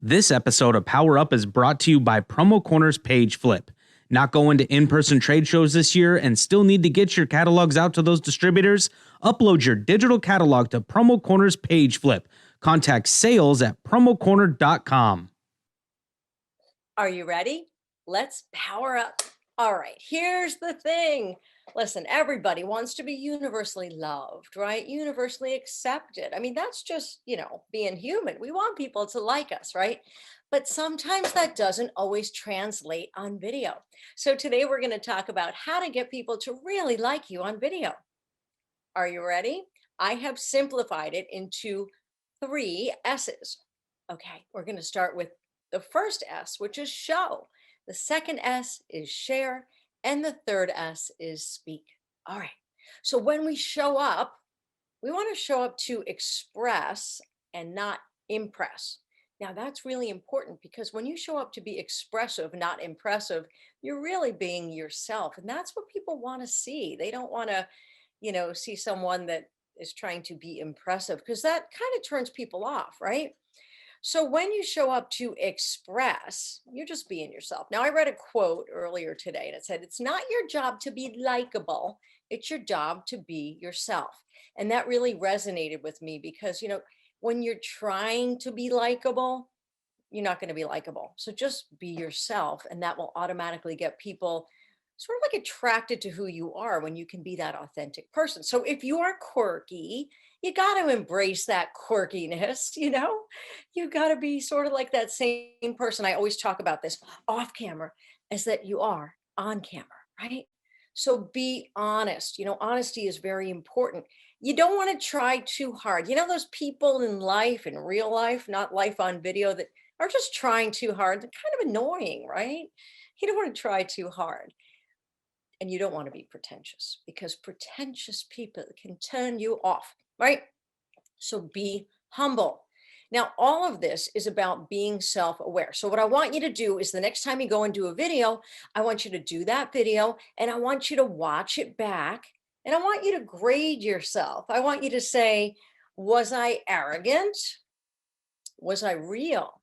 This episode of Power Up is brought to you by Promo Corner's Page Flip. Not going to in-person trade shows this year and still need to get your catalogs out to those distributors? Upload your digital catalog to Promo Corner's Page Flip. Contact sales at promocorner.com. Are you ready? Let's power up. All right, here's the thing. Listen, everybody wants to be universally loved, right? Universally accepted. I mean, that's just, being human. We want people to like us, right? But sometimes that doesn't always translate on video. So today we're going to talk about how to get people to really like you on video. Are you ready? I have simplified it into 3 S's. Okay, we're going to start with the first S, which is show. The second S is share. And the third S is speak. All right. So when we show up, we want to show up to express and not impress. Now, that's really important because when you show up to be expressive, not impressive, you're really being yourself. And that's what people want to see. They don't want to, see someone that is trying to be impressive because that kind of turns people off, right? So when you show up to express, you're just being yourself. Now, I read a quote earlier today and it said, it's not your job to be likable. It's your job to be yourself. And that really resonated with me because, when you're trying to be likable, you're not going to be likable. So just be yourself and that will automatically get people sort of like attracted to who you are when you can be that authentic person. So if you are quirky, you got to embrace that quirkiness, you got to be sort of like that same person. I always talk about this off camera as that you are on camera, right? So be honest. Honesty is very important. You don't want to try too hard. Those people in life, in real life, not life on video, that are just trying too hard. They're kind of annoying, right? You don't want to try too hard. And you don't want to be pretentious because pretentious people can turn you off, right? So be humble. Now, all of this is about being self-aware. So what I want you to do is the next time you go and do a video, I want you to do that video and I want you to watch it back and I want you to grade yourself. I want you to say, was I arrogant? Was I real?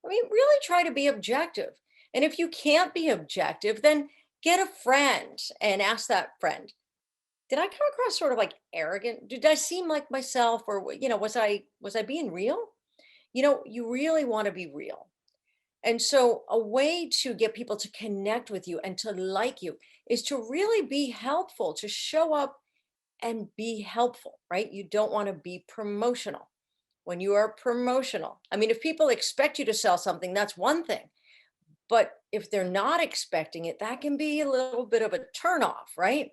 I mean, really try to be objective. And if you can't be objective, then get a friend and ask that friend, did I come across sort of like arrogant? Did I seem like myself or, was I being real? You really want to be real. And so a way to get people to connect with you and to like you is to really be helpful, to show up and be helpful, right? You don't want to be promotional. When you are promotional, I mean, if people expect you to sell something, that's one thing. But if they're not expecting it, that can be a little bit of a turnoff, right?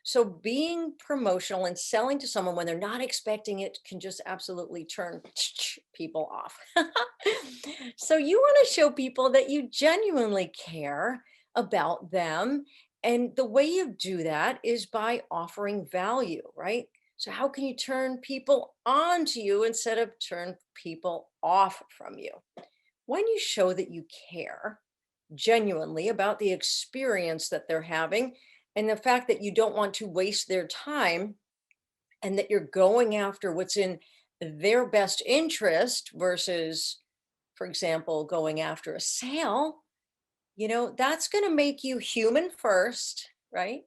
So being promotional and selling to someone when they're not expecting it can just absolutely turn people off. So you want to show people that you genuinely care about them. And the way you do that is by offering value, right? So how can you turn people on to you instead of turn people off from you? When you show that you care genuinely about the experience that they're having and the fact that you don't want to waste their time and that you're going after what's in their best interest versus, for example, going after a sale, that's going to make you human first, right?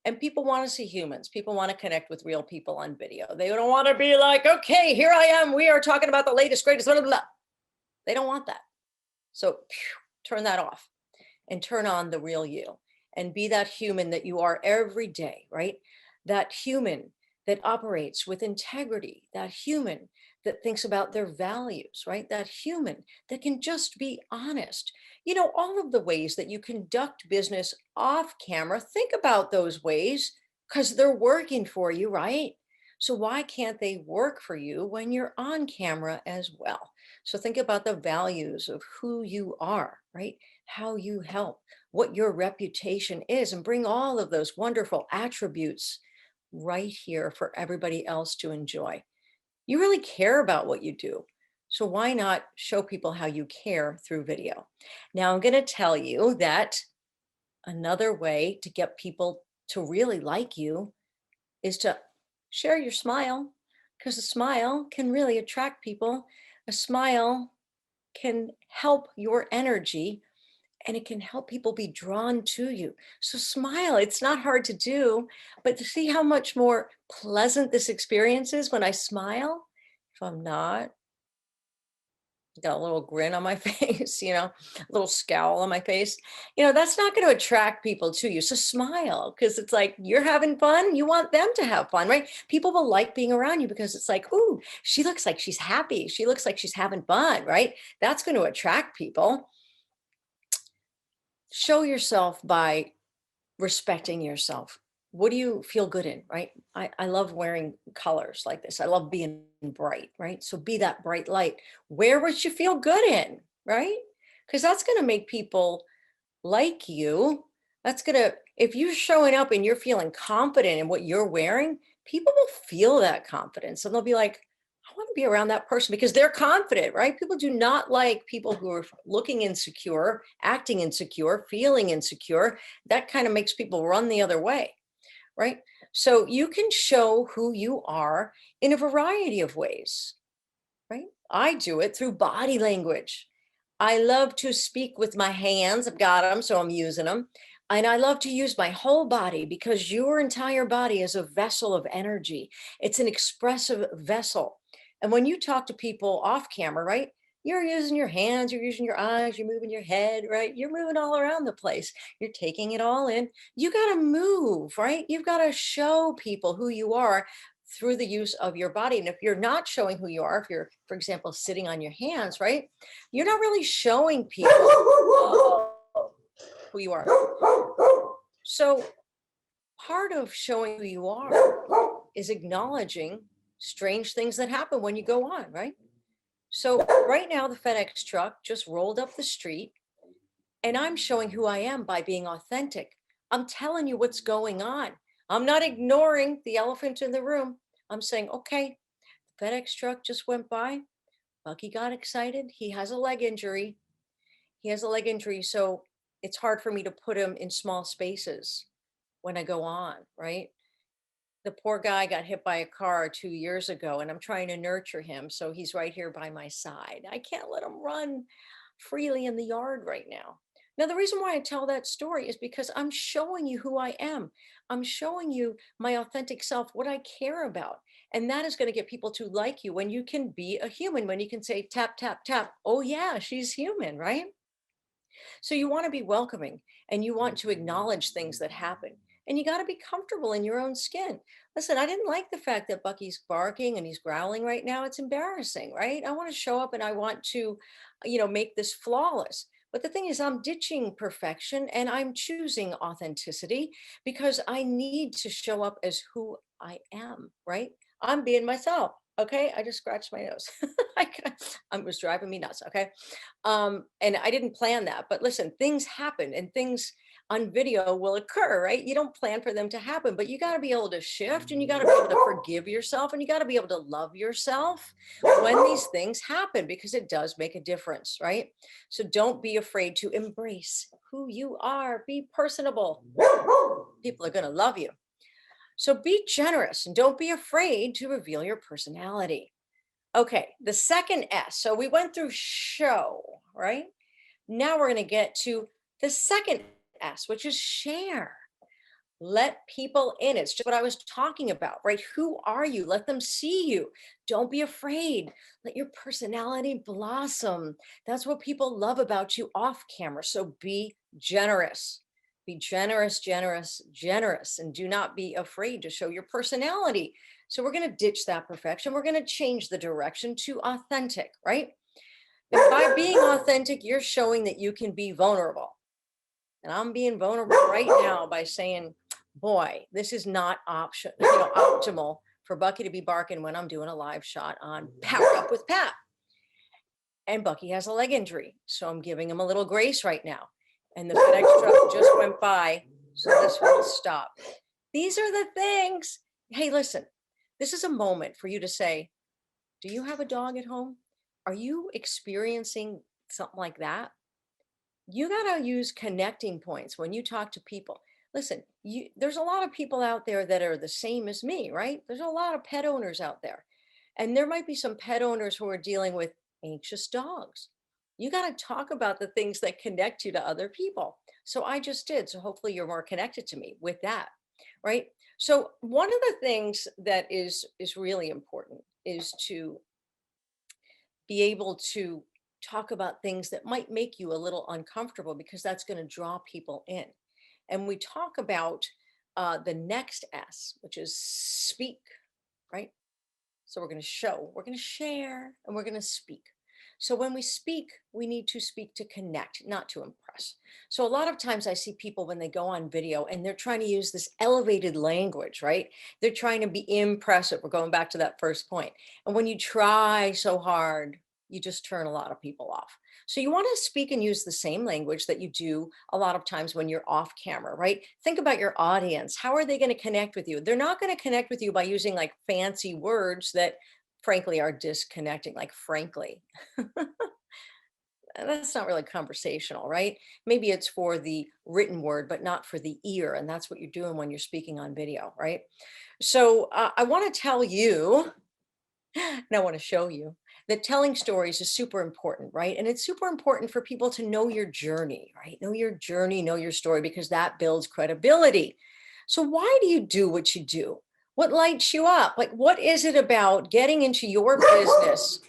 And people want to see humans. People want to connect with real people on video. They don't want to be like, okay, here I am. We are talking about the latest, greatest, blah, blah, blah. They don't want that. So turn that off and turn on the real you and be that human that you are every day, right? That human that operates with integrity, that human that thinks about their values, right? That human that can just be honest. All of the ways that you conduct business off camera, think about those ways because they're working for you, right? So why can't they work for you when you're on camera as well? So think about the values of who you are, right? How you help, what your reputation is, and bring all of those wonderful attributes right here for everybody else to enjoy. You really care about what you do. So why not show people how you care through video? Now I'm going to tell you that another way to get people to really like you is to share your smile, because a smile can really attract people. A smile can help your energy and it can help people be drawn to you. So smile. It's not hard to do, but to see how much more pleasant this experience is when I smile. If I'm not, got a little grin on my face, a little scowl on my face, that's not going to attract people to you. So smile because it's like you're having fun. You want them to have fun, right? People will like being around you because it's like, ooh, she looks like she's happy. She looks like she's having fun, right? That's going to attract people. Show yourself by respecting yourself. What do you feel good in, right? I love wearing colors like this. I love being bright, right? So be that bright light. Wear what you feel good in, right? Because that's going to make people like you. That's going to, if you're showing up and you're feeling confident in what you're wearing, people will feel that confidence and they'll be like, I want to be around that person because they're confident, right? People do not like people who are looking insecure, acting insecure, feeling insecure. That kind of makes people run the other way, right? So you can show who you are in a variety of ways, right? I do it through body language. I love to speak with my hands. I've got them, so I'm using them. And I love to use my whole body because your entire body is a vessel of energy. It's an expressive vessel. And when you talk to people off camera, right? You're using your hands, you're using your eyes, you're moving your head, right? You're moving all around the place. You're taking it all in. You got to move, right? You've got to show people who you are through the use of your body. And if you're not showing who you are, if you're, for example, sitting on your hands, right? You're not really showing people who you are. So part of showing who you are is acknowledging strange things that happen when you go on, right? So right now, the FedEx truck just rolled up the street and I'm showing who I am by being authentic. I'm telling you what's going on. I'm not ignoring the elephant in the room. I'm saying, okay, the FedEx truck just went by. Bucky got excited. He has a leg injury. He has a leg injury. So it's hard for me to put him in small spaces when I go on, right? The poor guy got hit by a car 2 years ago, and I'm trying to nurture him. So he's right here by my side. I can't let him run freely in the yard right now. Now, the reason why I tell that story is because I'm showing you who I am. I'm showing you my authentic self, what I care about. And that is going to get people to like you when you can be a human, when you can say, tap, tap, tap. Oh, yeah, she's human, right? So you want to be welcoming and you want to acknowledge things that happen. And you got to be comfortable in your own skin. Listen, I didn't like the fact that Bucky's barking and he's growling right now. It's embarrassing, right? I want to show up and I want to, make this flawless. But the thing is, I'm ditching perfection and I'm choosing authenticity because I need to show up as who I am, right? I'm being myself. Okay. I just scratched my nose. I was driving me nuts. Okay. And I didn't plan that, but listen, things happen and things on video will occur, right? You don't plan for them to happen, but you got to be able to shift and you got to be able to forgive yourself and you got to be able to love yourself when these things happen because it does make a difference, right? So don't be afraid to embrace who you are. Be personable. People are going to love you. So be generous and don't be afraid to reveal your personality. Okay, the second S. So we went through show, right? Now we're going to get to the second S, which is share. Let people in. It's just what I was talking about, right? Who are you? Let them see you. Don't be afraid. Let your personality blossom. That's what people love about you off camera. So be generous. Be generous, generous, generous, and do not be afraid to show your personality. So we're going to ditch that perfection. We're going to change the direction to authentic, right? And by being authentic, you're showing that you can be vulnerable. And I'm being vulnerable right now by saying, boy, this is not optimal for Bucky to be barking when I'm doing a live shot on Power Up with Pat. And Bucky has a leg injury. So I'm giving him a little grace right now. And the FedEx truck just went by. So this will stop. These are the things. Hey, listen, this is a moment for you to say, do you have a dog at home? Are you experiencing something like that? You got to use connecting points when you talk to people. Listen, there's a lot of people out there that are the same as me, right? There's a lot of pet owners out there. And there might be some pet owners who are dealing with anxious dogs You got to talk about the things that connect you to other people. So I just did. So hopefully you're more connected to me with that, right? So one of the things that is really important is to be able to talk about things that might make you a little uncomfortable because that's going to draw people in. And we talk about the next S, which is speak, right? So we're going to show, we're going to share, and we're going to speak. So when we speak, we need to speak to connect, not to impress. So a lot of times I see people when they go on video and they're trying to use this elevated language, right? They're trying to be impressive. We're going back to that first point. And when you try so hard, you just turn a lot of people off. So you want to speak and use the same language that you do a lot of times when you're off camera, right? Think about your audience. How are they going to connect with you? They're not going to connect with you by using like fancy words that frankly are disconnecting, like frankly. That's not really conversational, right? Maybe it's for the written word, but not for the ear. And that's what you're doing when you're speaking on video, right? So I want to tell you, and I want to show you that telling stories is super important, right? And it's super important for people to know your journey, right? Know your journey, know your story, because that builds credibility. So why do you do what you do? What lights you up? Like, what is it about getting into your business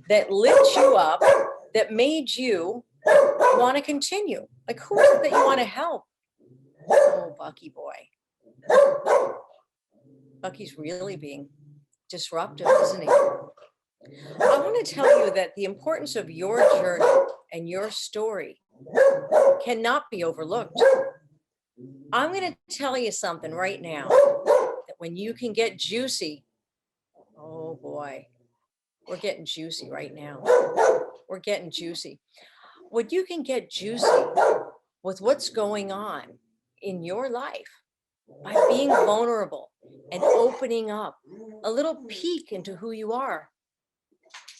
that lit you up, that made you want to continue? Like, who is it that you want to help? Oh, Bucky boy. Bucky's really being disruptive, isn't he? I want to tell you that the importance of your journey and your story cannot be overlooked. I'm going to tell you something right now that when you can get juicy, oh boy, we're getting juicy right now. We're getting juicy. When you can get juicy with what's going on in your life by being vulnerable and opening up a little peek into who you are,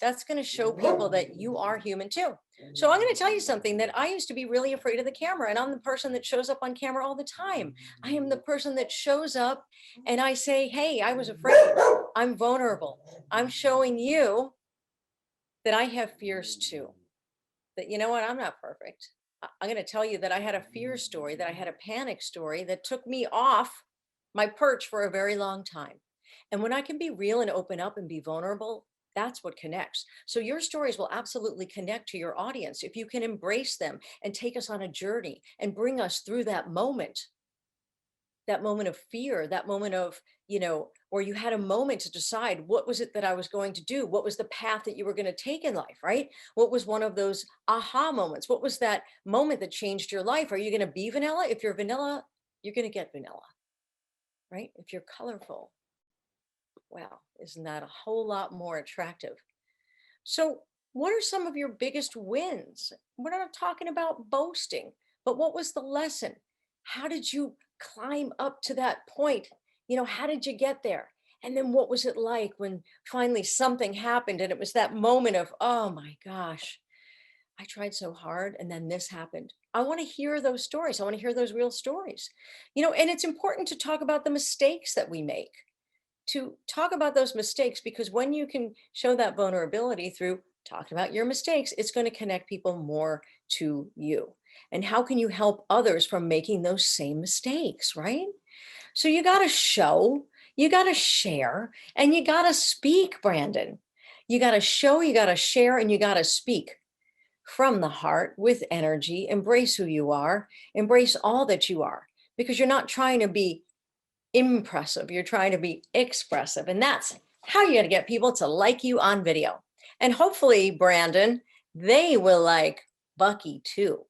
that's going to show people that you are human too. So I'm going to tell you something that I used to be really afraid of the camera, and I'm the person that shows up on camera all the time. I am the person that shows up and I say, hey, I was afraid. I'm vulnerable. I'm showing you that I have fears too. That, you know what, I'm not perfect. I'm going to tell you that I had a fear story, that I had a panic story that took me off my perch for a very long time. And when I can be real and open up and be vulnerable, that's what connects. So your stories will absolutely connect to your audience if you can embrace them and take us on a journey and bring us through that moment of fear, that moment of, where you had a moment to decide what was it that I was going to do? What was the path that you were going to take in life, right? What was one of those aha moments? What was that moment that changed your life? Are you going to be vanilla? If you're vanilla, you're going to get vanilla, right? If you're colorful, wow, isn't that a whole lot more attractive? So, what are some of your biggest wins? We're not talking about boasting, but what was the lesson? How did you climb up to that point? How did you get there? And then what was it like when finally something happened and it was that moment of, oh my gosh, I tried so hard and then this happened. I want to hear those stories. I want to hear those real stories. And it's important to talk about the mistakes that we make, to talk about those mistakes, because when you can show that vulnerability through talking about your mistakes, it's going to connect people more to you. And how can you help others from making those same mistakes, right? So you got to show, you got to share, and you got to speak, Brandon. You got to show, you got to share, and you got to speak from the heart with energy. Embrace who you are, embrace all that you are, because you're not trying to be impressive. You're trying to be expressive. And that's how you're going to get people to like you on video. And hopefully, Brandon, they will like Bucky too.